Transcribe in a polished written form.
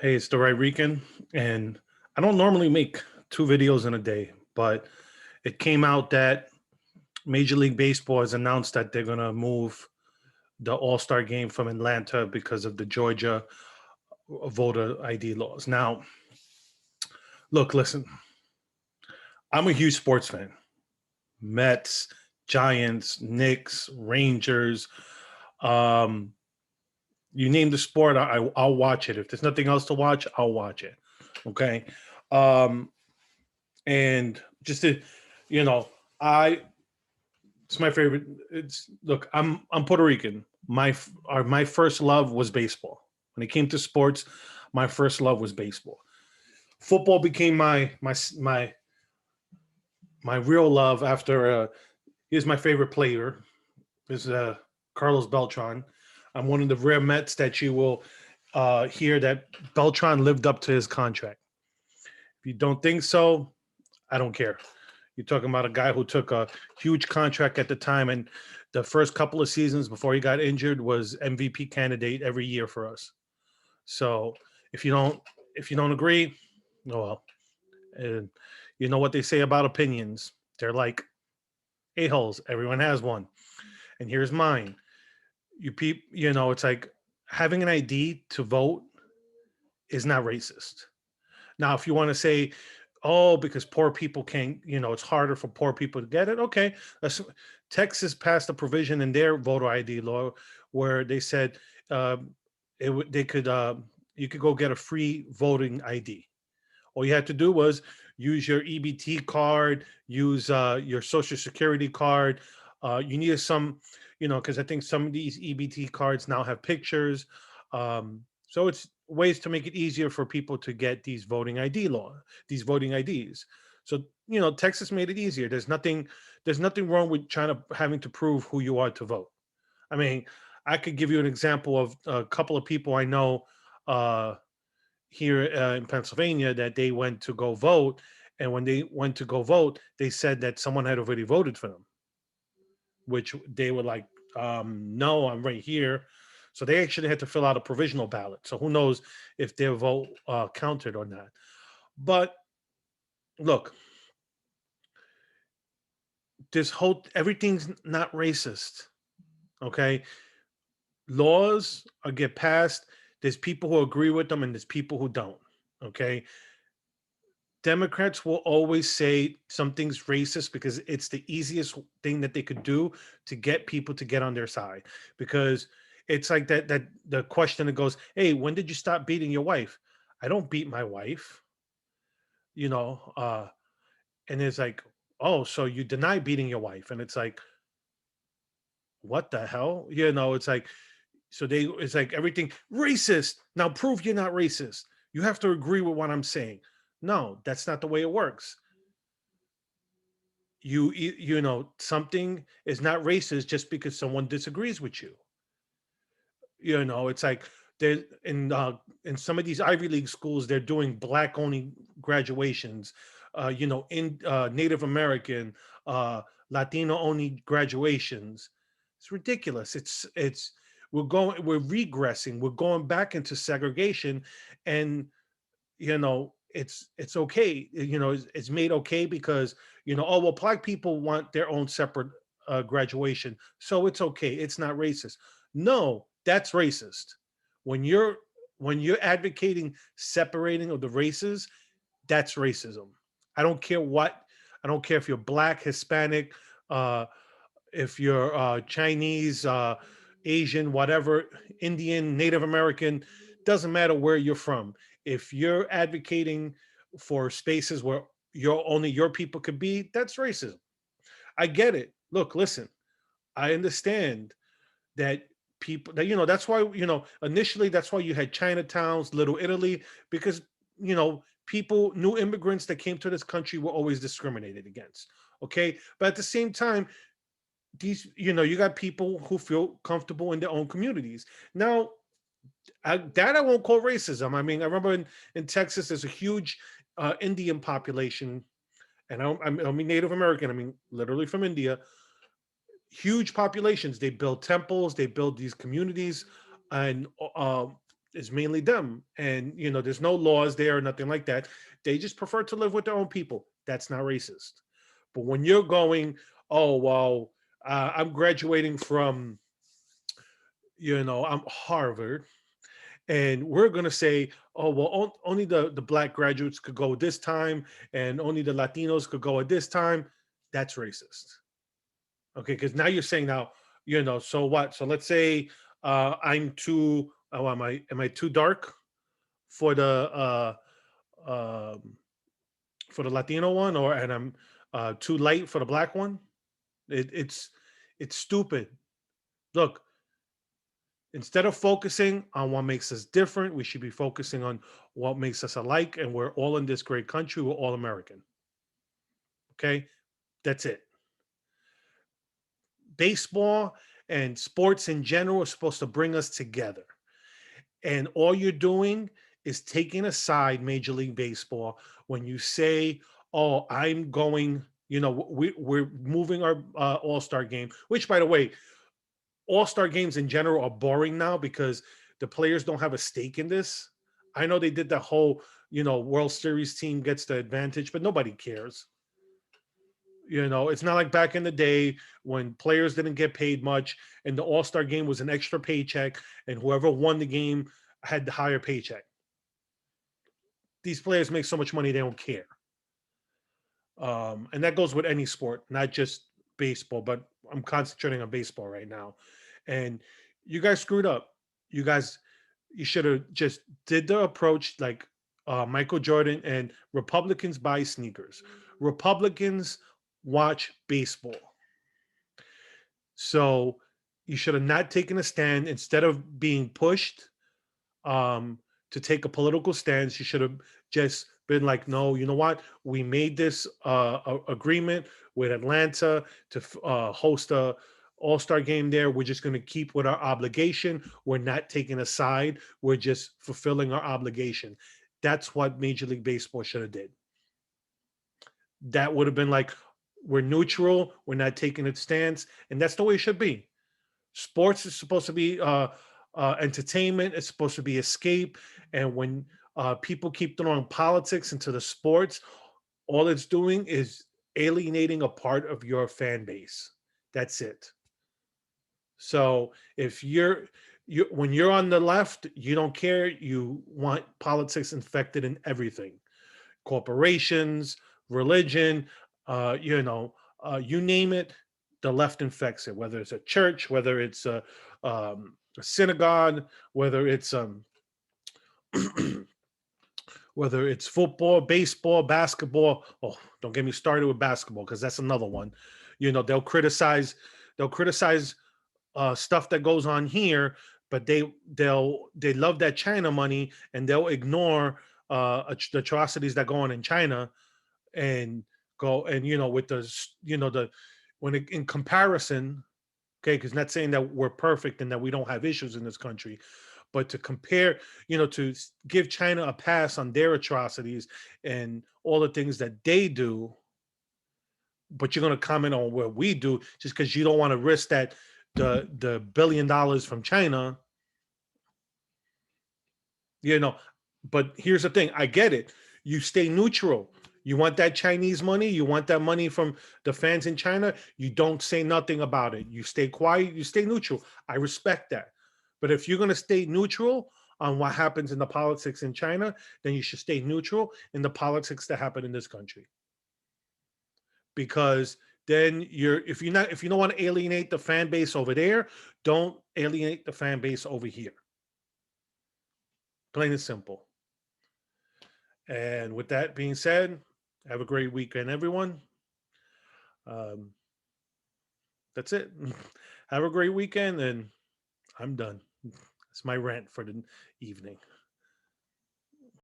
Hey, it's the right Rican, and I don't normally make two videos in a day, but it came out that Major League Baseball has announced that they're gonna move the All-Star game from Atlanta because of the Georgia voter ID laws. Now, look, listen, I'm a huge sports fan. Mets, Giants, Knicks, Rangers. Um, you name the sport, I'll watch it. If there's nothing else to watch, I'll watch it. Okay. Um, and just to, you know, I it's my favorite. It's look, I'm Puerto Rican. My first love was baseball. When it came to sports, my first love was baseball. Football became my real love after. Here's my favorite player is Carlos Beltran. I'm one of the rare Mets that you will hear that Beltran lived up to his contract. If you don't think so, I don't care. You're talking about a guy who took a huge contract at the time, and the first couple of seasons before he got injured was MVP candidate every year for us. So if you don't if you don't agree, oh well. And you know what they say about opinions? They're like a holes. Everyone has one, and here's mine. It's like having an ID to vote is not racist. Now, if you want to say, oh, because poor people can't, it's harder for poor people to get it. Okay. That's, Texas passed a provision in their voter ID law where they said uh, they could, you could go get a free voting ID. All you had to do was use your EBT card, use your social security card. You needed some, because I think some of these EBT cards now have pictures. So it's ways to make it easier for people to get these voting IDs. So Texas made it easier. There's nothing wrong with trying to having to prove who you are to vote. I mean, I could give you an example of a couple of people I know. Here in Pennsylvania that they went to go vote. And when they went to go vote, they said that someone had already voted for them, which they were like, no, I'm right here. So they actually had to fill out a provisional ballot. So who knows if their vote counted or not. But look, everything's not racist. Okay. Laws are get passed. There's people who agree with them and there's people who don't. Okay. Democrats will always say something's racist because it's the easiest thing that they could do to get people to get on their side. Because it's like that the question that goes, "Hey, when did you stop beating your wife?" I don't beat my wife, you know. And it's like, "Oh, so you deny beating your wife?" And it's like, "What the hell?" It's like it's like everything racist. Now prove you're not racist. You have to agree with what I'm saying. No, that's not the way it works. Something is not racist just because someone disagrees with you. It's like there in some of these Ivy League schools they're doing black only graduations, in Native American, Latino only graduations. It's ridiculous. We're regressing, we're going back into segregation. And it's okay. It's made okay because oh well, black people want their own separate graduation, so it's okay, it's not racist. No, that's racist. When you're advocating separating of the races, that's racism. I don't care what. I don't care if you're black, Hispanic, uh if you're Chinese, Asian, whatever, Indian, Native American, doesn't matter where you're from. If you're advocating for spaces where only your people could be, that's racism. I get it. Look, listen, I understand that people that that's why initially that's why you had Chinatowns, Little Italy, because people, new immigrants that came to this country were always discriminated against. Okay, but at the same time, you got people who feel comfortable in their own communities. Now, I won't call racism. I mean, I remember in Texas there's a huge Indian population, and I mean Native American, I mean literally from India. Huge populations. They build temples, they build these communities, and It's mainly them. And, there's no laws there or nothing like that. They just prefer to live with their own people. That's not racist. But when you're going, oh, well, I'm graduating from, I'm Harvard, and we're going to say, oh, well, only the black graduates could go this time, and only the Latinos could go at this time. That's racist. Okay, because now you're saying now, so what? So let's say I'm too. Oh, am I too dark for the for the Latino one, or and I'm too light for the black one? It's stupid. Look, instead of focusing on what makes us different, we should be focusing on what makes us alike, and we're all in this great country. We're all American. Okay, that's it. Baseball and sports in general are supposed to bring us together. And all you're doing is taking aside Major League Baseball when you say, oh, I'm going, we're moving our all-star game, which, by the way, all-star games in general are boring now because the players don't have a stake in this. I know they did the whole, World Series team gets the advantage, but nobody cares. It's not like back in the day when players didn't get paid much and the all-star game was an extra paycheck and whoever won the game had the higher paycheck. These players make so much money they don't care. And that goes with any sport, not just baseball, but I'm concentrating on baseball right now. And you guys screwed up. You guys, you should have just did the approach like Michael Jordan, and Republicans buy sneakers. Republicans watch baseball. So you should have not taken a stand instead of being pushed um, to take a political stance. You should have just been like, no, you know what? We made this agreement with Atlanta to host a all-star game there. We're just going to keep with our obligation. We're not taking a side. We're just fulfilling our obligation. That's what Major League Baseball should have did. That would have been like, we're neutral. We're not taking a stance. And that's the way it should be. Sports is supposed to be entertainment. It's supposed to be escape. And when people keep throwing politics into the sports, all it's doing is alienating a part of your fan base. That's it. So if you when you're on the left, you don't care. You want politics infected in everything, corporations, religion, you name it, the left infects it, whether it's a church, whether it's a synagogue, whether it's whether it's football, baseball, basketball. Oh, don't get me started with basketball because that's another one. They'll criticize stuff that goes on here, but they love that China money and they'll ignore the atrocities that go on in China and go and with the when in comparison, okay, because not saying that we're perfect and that we don't have issues in this country, but to compare, to give China a pass on their atrocities and all the things that they do, but you're going to comment on what we do just because you don't want to risk that the $1 billion from China, you know. But here's the thing, I get it. You stay neutral. You want that Chinese money, you want that money from the fans in China, you don't say nothing about it. You stay quiet, you stay neutral. I respect that. But if you're going to stay neutral on what happens in the politics in China, then you should stay neutral in the politics that happen in this country. Because then if you don't want to alienate the fan base over there, don't alienate the fan base over here. Plain and simple. And with that being said, have a great weekend, everyone. Um, that's it. Have a great weekend, and I'm done. That's my rant for the evening.